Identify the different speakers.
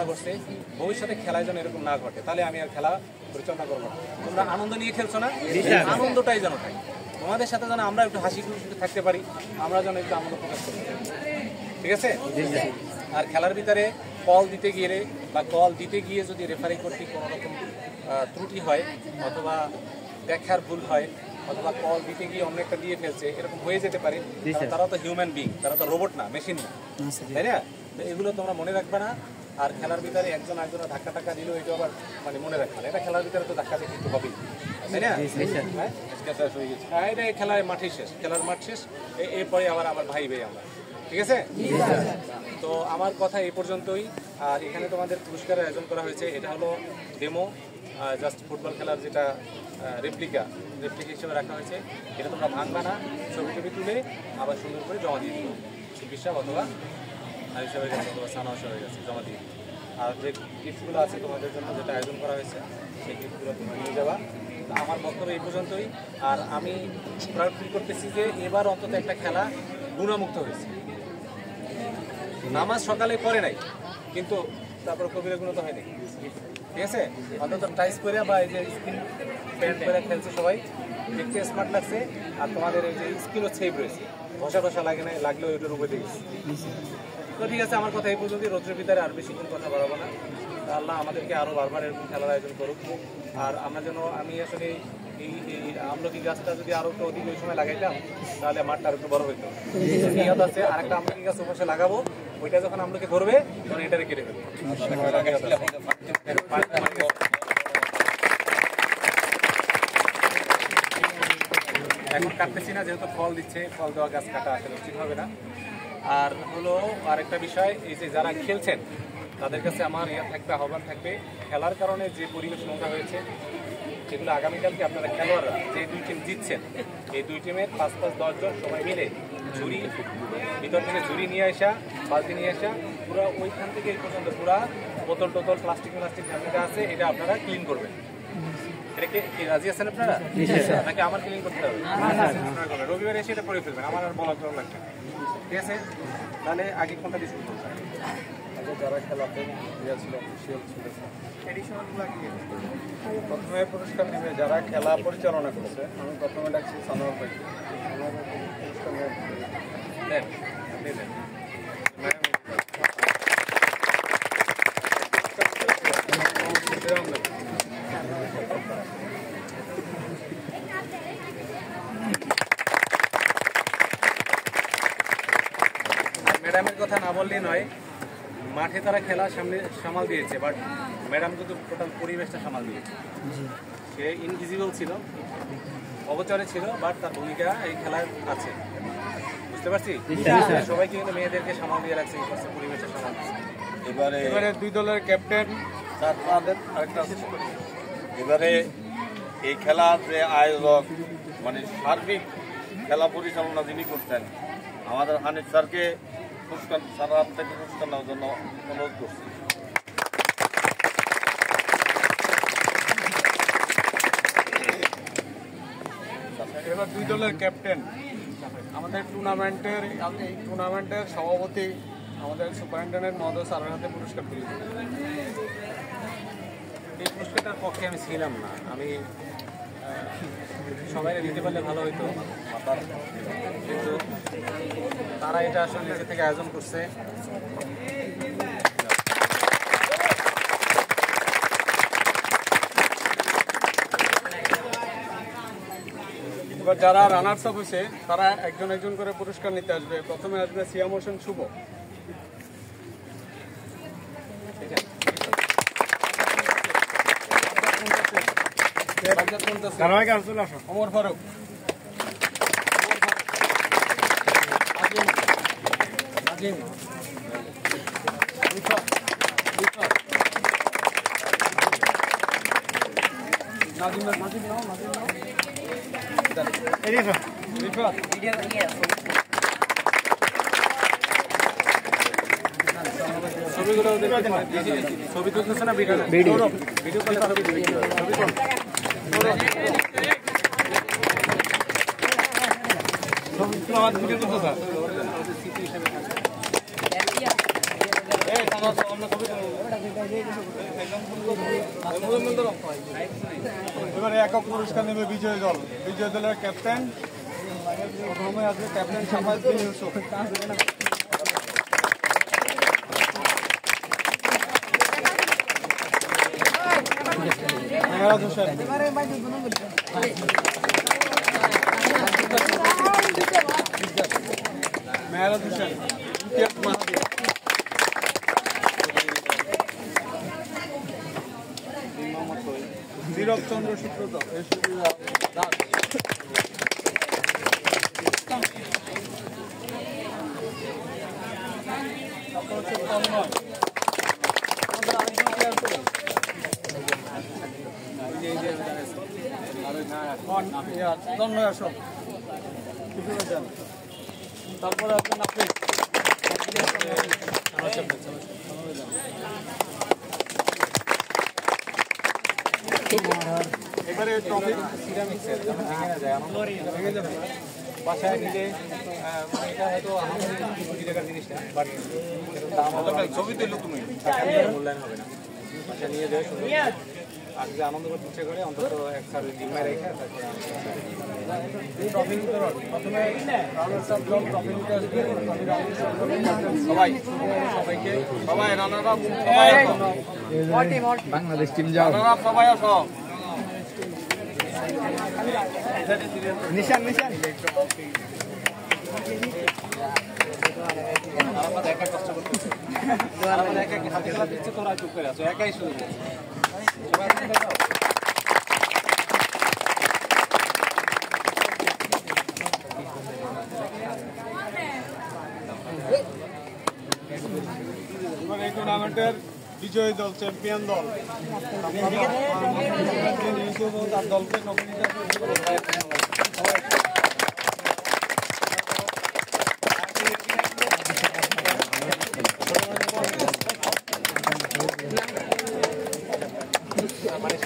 Speaker 1: করছে, ভবিষ্যতে খেলায় যেন এরকম না ঘটে, তাহলে আমি আর খেলা পরিচালনা করবো না। তোমরা আনন্দ নিয়ে খেলছো না, আনন্দটাই যেন থাকে তোমাদের সাথে, যেন আমরা একটু হাসি খুশি থাকতে পারি, আমরা যেন একটু আনন্দ প্রকাশ করতে পারি, ঠিক আছে? আর খেলার ভিতরে কল দিতে গিয়ে বা কল দিতে গিয়ে যদি রেফারি কর্তৃক কোনো রকম ত্রুটি হয় অথবা দেখার ভুল হয় অথবা কল দিতে গিয়ে অন্য একটা দিয়ে ফেলছে, এরকম হয়ে যেতে পারে। তারা তো হিউম্যান বিং, তারা তো রোবট না, মেশিন না, তাই না? তো এগুলো তোমরা মনে রাখবে না। আর খেলার ভিতরে একজন একজনের ধাক্কা টাক্কা দিলেও এটা আবার মানে মনে রাখবে না, এটা খেলার ভিতরে তো ধাক্কা দিয়ে কিন্তু হবেই, তাই না? হ্যাঁ, এটা খেলার মাঠেই শেষ, খেলার মাঠ শেষ, এরপরে আবার ভাই আমরা, ঠিক আছে? তো আমার কথা এই পর্যন্তই। আর এখানে তোমাদের পুরস্কারের আয়োজন করা হয়েছে, এটা হলো ডেমো, জাস্ট ফুটবল খেলার যেটা রেপ্লিকা হিসেবে রাখা হয়েছে। এটা তোমরা ভাঙবা না, ছবি তুলে আবার সুন্দর করে জমা দিয়ে দিও চিকিৎসা অথবা হারিস সাহেবের কাছে অথবা সানা সাহেবের কাছে জমা দিয়ে দিও। আর যে গিফটগুলো আছে তোমাদের জন্য যেটা আয়োজন করা হয়েছে সেই গিফটগুলো তোমরা নিয়ে যাবা। আমার বক্তব্য এই পর্যন্তই। আর আমি প্রাউড ফিল করতেছি যে এবার অন্তত একটা খেলা গুণামুক্ত হয়েছে। নামাজ সকালে পড়ে নাই, কিন্তু তারপর কবিরা গুণ তো হয়নি, ঠিক আছে? অন্তত টাইস করে বা এই যে স্কিন প্যান্ট করে খেলছে সবাই, দেখতে স্মার্ট লাগছে। আর তোমাদের এই যে স্কিনও সেভ রয়েছে, ঘষা লাগে না, লাগলেও ওইটার উপরে দেখেছি। তো ঠিক আছে, আমার কথা এই পর্যন্ত। রৌদ্রের ভিতরে আর বেশিক্ষণ কথা বাড়াবো না। আল্লাহ আমাদেরকে আরও বারবার এরকম খেলার আয়োজন করুক। আর আমরা যেন, আমি আসলে এই আমলকি গাছটা যদি আরও একটু অধিক ওই সময় লাগাইতাম তাহলে মাঠটা আরো একটু বড় হইতো। নিয়ত আছে আরেকটা আমলকি গাছ ওপাশে লাগাবো, ওইটা যখন আমলকি ধরবে তখন এটারে কেটে ফেলবো। এখন কাটতেছি না, যেহেতু ফল দিচ্ছে, ফল দেওয়া গাছ কাটা আসলে উচিত হবে না। আর হলো আরেকটা বিষয়, এই যে যারা খেলছেন তাদের কাছে আমার থাকবে, আহ্বান থাকবে, খেলার কারণে যে পরিবেশ নোংরা হয়েছে সেগুলো আগামীকালকে আপনারা খেলোয়াড়রা যে দুই টিম জিতছেন, এই দুই টিমের 5-10 জন সবাই মিলে ঝুড়ি ভিতর থেকে ঝুড়ি নিয়ে আসা, বালতি নিয়ে আসা, পুরো ওইখান থেকে এই পর্যন্ত পুরা বোতল টোতল প্লাস্টিক যেটা আছে এটা আপনারা ক্লিন করবেন। এটাকে কি রাজি আছেন আপনারা? নাকি আমার ক্লিন করতে হবে? রবিবারে এসে এটা করে ফেলবেন, আমার আর বলার জন্য লাগবে, ঠিক আছে? তাহলে আগে কোনটা ডিসকাস করবেন? যারা খেলাতে ছিল প্রথমে পুরস্কার নেবে যারা খেলা পরিচালনা করেছে। আমি প্রথমে ডাকছি সানোয়ার ভাই, পুরস্কার নেন। ম্যাডামের কথা না বললেই নয়, মাঠে তারা খেলা সামাল দিয়েছে, বাট ম্যাডাম কিন্তু টোটাল পরিবেশটা সামাল দিয়েছে। সে ইনভিজিবল ছিল, অগোচরে ছিল, বাট তার ভূমিকা এই খেলায় আছে, বুঝতে পারছি। সবাইকে কিন্তু মেয়েদেরকে সামাল দিয়ে রাখছে, পরিবেশটা সামাল দিচ্ছে। এবারে দুই দলের ক্যাপ্টেন আরেকটা,
Speaker 2: এবারে এই খেলার যে আয়োজক মানে সার্বিক খেলা পরিচালনা যিনি করতেন, আমাদের হানিফ স্যারকে পুরস্কার, স্যার হাত থেকে পুরস্কার নেওয়ার জন্য অনুরোধ করছি।
Speaker 1: এবার দুই দলের ক্যাপ্টেন আমাদের টুর্নামেন্টের সভাপতি আমাদের সুপারিনটেন্ডেন্ট মহোদয় স্যারের হাতে পুরস্কার তুলে দেবেন। এই পুরস্কারটার পক্ষে আমি ছিলাম না, আমি সবাই দিতে পারলে ভালো হইতো, কিন্তু তারা এটা আসলে নিজে থেকে আয়োজন করছে। এবার যারা রানার্স আপ হয়েছে তারা একজন একজন করে পুরস্কার নিতে আসবে। প্রথমে আসবে সিয়াম হোসেন শুভ, ওমর ফারুক, ছবি তুলতেছে না, ভিডিও করলে ছবি তুলতে
Speaker 3: এবারে একক পুরস্কার নেবে বিজয় দল। বিজয় দলের ক্যাপ্টেন প্রথমে আসবে ক্যাপ্টেন সাফায়েত বিন ইউসুফ। মেহরাজ হোসেন। মেহরাজ হোসেন। ইমতিয়াজ মাহাদি। নীরব চন্দ্র সূত্রধর। তারপর হচ্ছে তন্ময়। আমাদের আরেকজন প্লেয়ার তো তন্ময় আসো। তারপরে আপনার আপনি এবারে ট্রফি
Speaker 1: সিরামিক্সের যখন ভেঙে যাবে বাসায় নিজে এটা হয়তো আমাদের 2 কোটি টাকার জিনিসটা বাট দাম
Speaker 2: ছবি তুললো তুমি
Speaker 1: মূল্যায়ন হবে না বাসা নিয়ে যায় সুন্দর আর যদি আনন্দ করতে ইচ্ছে করে অন্তত এক সার্ভিস জিম্মায় রেখে তারপরে
Speaker 3: ট্রফি বিতরণ। প্রথমে রানার্স আপ দল ট্রফি নিতে আসবে।
Speaker 2: সবাই
Speaker 3: সবাইকে
Speaker 2: সবাই রানারা সবাই আসো
Speaker 4: বাংলাদেশ টিম যাও
Speaker 2: রানারা সবাই আসো
Speaker 4: নিশান নিশান
Speaker 1: আরাফাত একা কষ্ট করতেছে আরাফাত একা হাতে খেলা দিচ্ছে তোরা চুপ করে আছো একাই শুরু
Speaker 3: এবার এই টুর্নামেন্টের বিজয়ী দল চ্যাম্পিয়ন দল ইউসুফ ও তার দলকে
Speaker 1: মানে